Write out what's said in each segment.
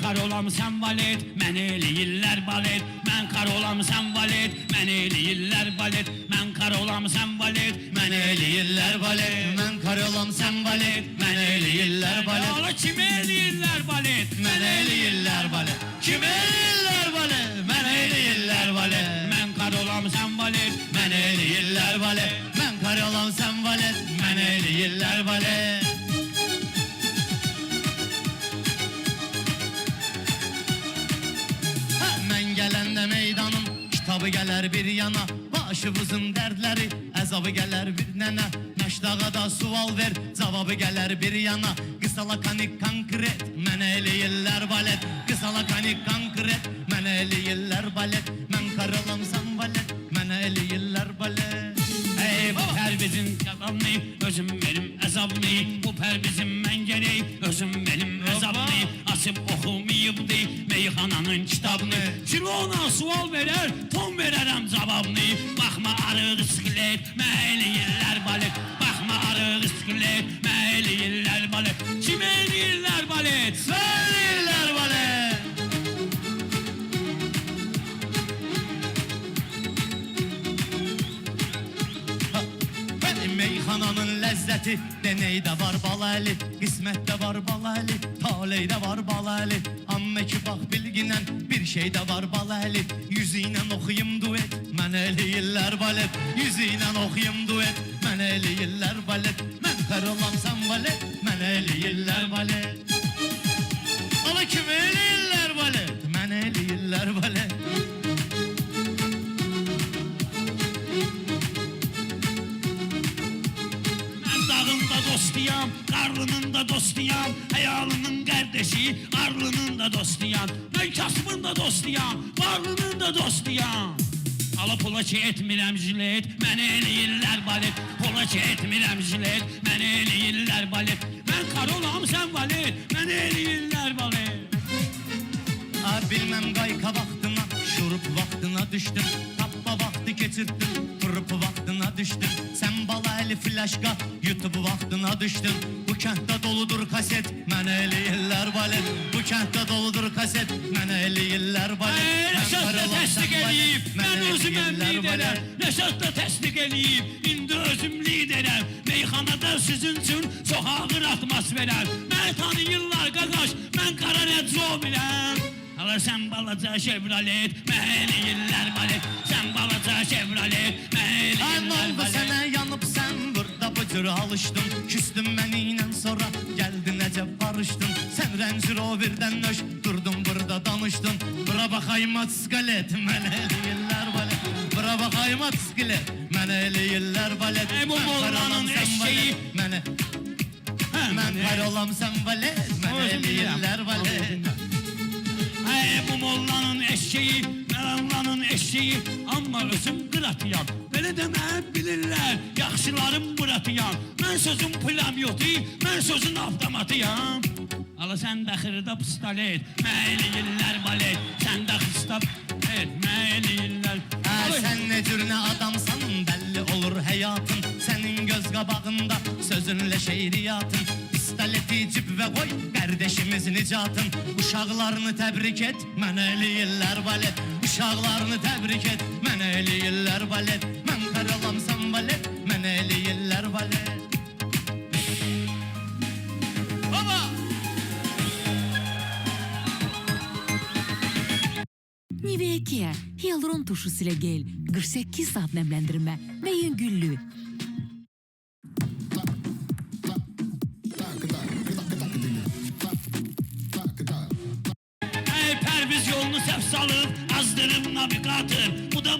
kar olam sen valet, mən eləyirlər balet. Mən kar olam sen valet, mən eləyirlər balet. Mən kar olam sen valet, mən eləyirlər balet. Mən kar olam sen valet, mən eləyirlər balet. Ola kim eləyirlər balet? Mən eləyirlər balet. Kim eləyirlər balet? Mən eləyirlər balet. Mən kar olam sen valet, Mən eləyirlər balet. Mən kar olam sen valet, mən eləyirlər balet. Mən gələndə meydanım, kitabı gələr bir yana. Başımızın dərdləri, əzabı gələr bir nənə. Məşdağa da sual ver, cavabı gələr bir yana. Qısa lakanik konkret, mənə eləyirlər balet. Qısa lakanik konkret, mənə eləyirlər balet. Mən kar olam sen valet, mənə eləyirlər balet. Ey bu pərbizin yalanı, özüm benim əzablı. Bu pərbizin məngəri, özüm benim əzablı. Açıb oxumayıbdı meyxananın kitabını. Kilona sual verər, ton verərəm cavabını. Baxma arıq iskelet, məyliyirlər balet. Baxma arıq iskelet, məyliyirlər balet. Kim eləyirlər balet? Söyləyirlər balet. Meyxananın ləzzəti deneydə var balaylı, qismətdə var balaylı, taleydə var balaylı. Amma ki bax bilginən bir şeydə var balaylı. Yüzü ilə oxuyum duet, mən eləyirlər balet. Yüzü ilə oxuyum duet, mən eləyirlər balet. Mən kar olam sen valet, mən eləyirlər balet. Ala kim eləyirlər balet, mən eləyirlər balet. Dostuyam, qarlının da dostuyam, həyalının qardeşi, arlının da dostuyam. Mən kasbın da dostuyam, varlının da dostuyam. Ala pula ki etmirəm jilet, mən eləyirlər balet. Pula ki etmirəm jilet, mən eləyirlər balet. Mən kar olam sen valet, mən eləyirlər balet. Bilmem qayka vaxtına, şurup vaxtına düşdüm. Tapma vaxtı keçirdim, vurup vaxtına düşdüm. Sen balaylı flaşka, YouTube vaxtına düşdün. Bu kənddə doludur kaset, mən eləyirlər balet. Bu kənddə doludur kaset, mən eləyirlər balet. Nəşat da təsdiq eləyib, mən özüməm liderəm. Nəşat da təsdiq eləyib, indi özüm liderəm. Meyxanada sizin üçün çox ağır atmosferəm. Mən tanıyırlar qaqaş, mən qara rədzo biləm. Ala sen balaca Chevrolet, mən eləyirlər balet. Sen balaca Chevrolet, mən eləyirlər balet. Sənə yanıb sən burada bu cür alışdın. Küstün mənimlə sonra gəldin əcəb barışdın. Sən Range Rover'dən nöş durdun burada danışdın. Bura baxayım atskalet, mən eləyirlər balet. Bura baxayım atskalet, mən eləyirlər balet. Bu mollanın eşeği. Mən kar olam sen valet, mən eləyirlər balet. Bu mollanın eşeği, mən Allah'ın eşeği. Amma özüm qıratıyam, belə demə bilirlər. Yaxşılarım bıratıyam, mən sözün plamyoti, mən sözün avtomatıyam. Ala sən də xırda pistolet, mən eləyirlər balet. Sən də xıstap, mən eləyirlər. Sən ne cür ne adamsan belli olur həyatın. Sənin göz qabağında sözünlə şehriyatın. Pistoleti cib və qoy, qardeşimiz nicatın. Uşaqlarını təbrik et, mən eləyirlər balet. Uşaqlarını təbrik et, mən eləyirlər balet. Mən kar olam sen valet, mən eləyirlər balet. Nivea Hyaluron tuşu silə gel, 48 saat nemləndirmə və yüngüllü. Pərviz yolunu səhv salıb, azdırım navigatör. Bu da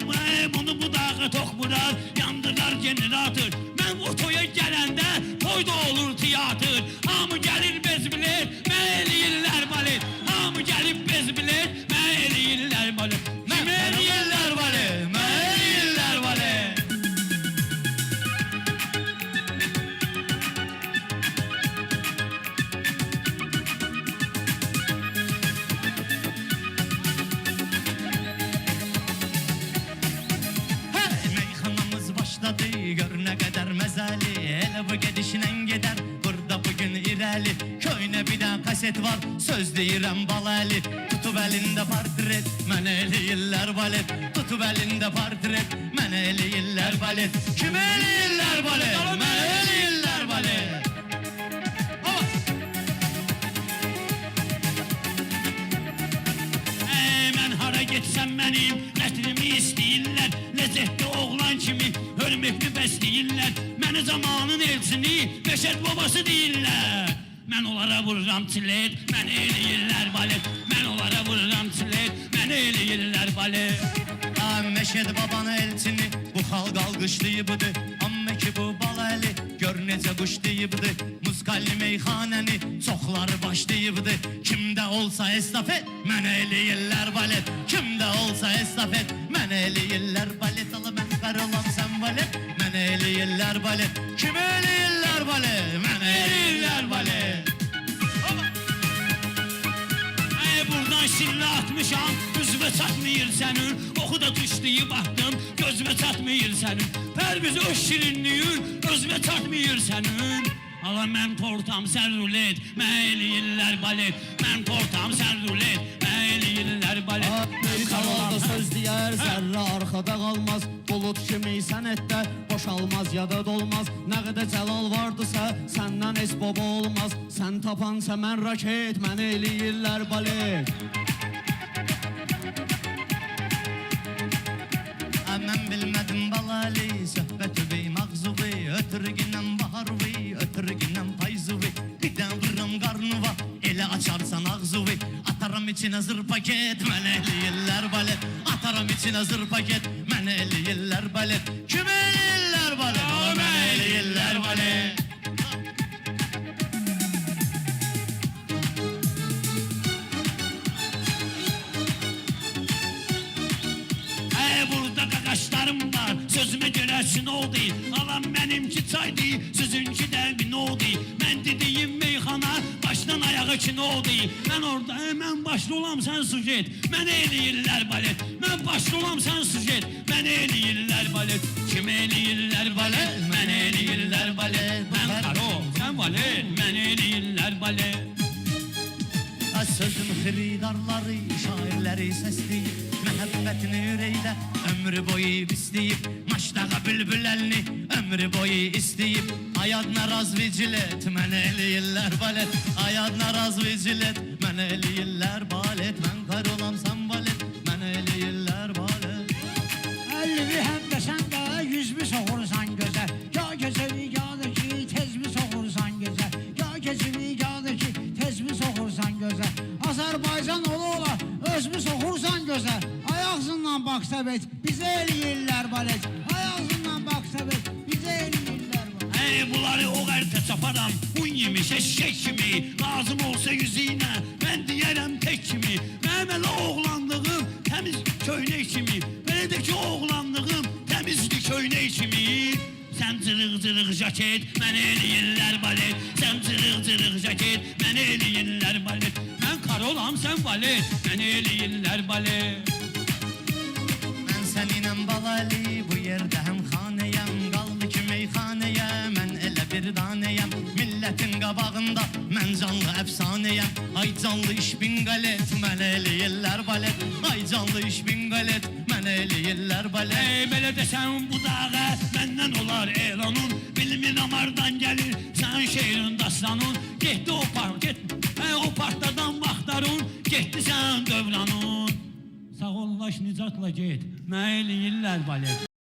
bunu bu dağı toxmurar, yandırar generator. Mən otoya gələndə toyda olur tiyatr. Hamı gəlir bez bilir, mən eləyirlər balet. Hamı gəlib bez bilir, mən eləyirlər balet. Mən eləyirlər balet, mən eləyirlər balet. Gör nə qədər məzəli, elə bu gedişlə gedər. Burada bugün irəli Köynə bir də kaset var, söz deyirəm balalı. Tutub əlində portret, mənə eləyirlər balet. Tutub əlində portret, mənə eləyirlər balet. Kim eləyirlər balet? Mənə eləyirlər balet. Mən hara getsəm mənim qətlimi istəyirlər. Ləzzətli oğlan kimi hörmətli bəsləyirlər. Məni zamanın elçini, Beşət babası deyirlər. Mən onlara vururam çilet, məni eləyirlər balet. Mən onlara vururam çilet, məni eləyirlər balet. Məşəd babanı elçini bu xalq alqışlayıbdı. Amma ki bu balalı gör necə quş deyibdi. Muskali meyxanəni çoxları başlayıbdı. Kimdə olsa estafet, mənə eləyirlər balet. Kimdə olsa estafet, mənə eləyirlər balet. Ala mən qar olam sən balet, mənə eləyirlər balet. Kim eləyirlər balet, mənə eləyirlər balet. Buradan şillə atmışam, gözümə çatmayır sənin. Oxu da tuşlayıb baxdım, gözümə çatmayır sənin. Pərviz öz şirinliyin, özümə çatmayır sənin. Ala mən tortam, sən rulet, mən eləyirlər balet. Mən tortam, sən rulet, mən eləyirlər balet. Kanalda söz deyər, zərrə arxada qalmaz. Bulut kimi sənətdə boşalmaz, yada dolmaz. Nə qədər cəlal vardısa, səndən heç baba olmaz. Sən tapansa mən raket, mən eləyirlər balet. Mən bilmədim balalı, söhbəti bey mağzubi. Ötürgünəm baharvi, ötürgünəm payzuvi. Birdən vururam qarnıva, elə açarsan ağzuvi. Ataram içinə zır paket, mən eləyirlər balet. Ataram içinə zır paket, mən eləyirlər balet. Kim eləyirlər balet? Mən eləyirlər balet. Burada qaqaşlarım var, sözümə görə sinol deyil. Alam mənimki çay deyil, sizinki də vinol deyil. Mən dediyim meyxana, başdan ayağa kinol deyil. Mən orada, mən başlı olam, sən sujet. Mən eləyirlər balet. Mən başlı olam, sən sujet. Mən eləyirlər balet. Kim eləyirlər balet? Mən eləyirlər balet. Mən karo, sən balet. Mən eləyirlər balet. Sözün xiridarları, şairləri səsləyib. Məhəbbətini ürəkdə ömrü boyu istəyib. Maçdağa bülbül əlini ömrü boyu istəyib. Ayadına razvi cilet, mən eləyirlər balet. Ayadına razvi cilet, mən eləyirlər balet. Mən qar olam sən balet, mən eləyirlər balet. Əlvi həm də sən də yüzmü soxursan gözə. Ya gecəvi yadı ki, tezmi soxursan gözə. Ya gecəvi yadı ki, tezmi soxursan gözə. Azərbaycan ola özmü soxursan gözə. Ayağızından bax səbət, bizə eləyirlər balet. Ayağızından bax səbət, bizə eləyirlər balet. Bunları o qərtə çaparam, un yemiş eşək kimi. Lazım olsa yüzüynə, mən deyərəm tək kimi. Mənim elə oğlanlığım təmiz köynək kimi. Belə də ki oğlanlığım təmizli köynək kimi. Sən cırıq-cırıq jaket, mən eləyirlər balet. Sən cırıq-cırıq jaket, mən eləyirlər balet. Mən kar olam, sən balet, mən eləyirlər balet. Mən səninəm balalı, bu yerdə həm xanəyəm. Qaldı ki meyxanəyə, mən elə bir danəyəm. Millətin qabağında mən canlı əfsanəyəm. Ay canlı işbin qalet, mən eləyirlər balet. Ay canlı işbin qalet, mən eləyirlər balet. Belə desən bu dağa məndən olar elanun. Bilmirəm hardan gəlir sən şeirin dastanun. Getdi o park, o parklardan vaxtlarun. Getdi sən dövranun. Sağ ol, laş nicatla get, mən eləyirlər balet.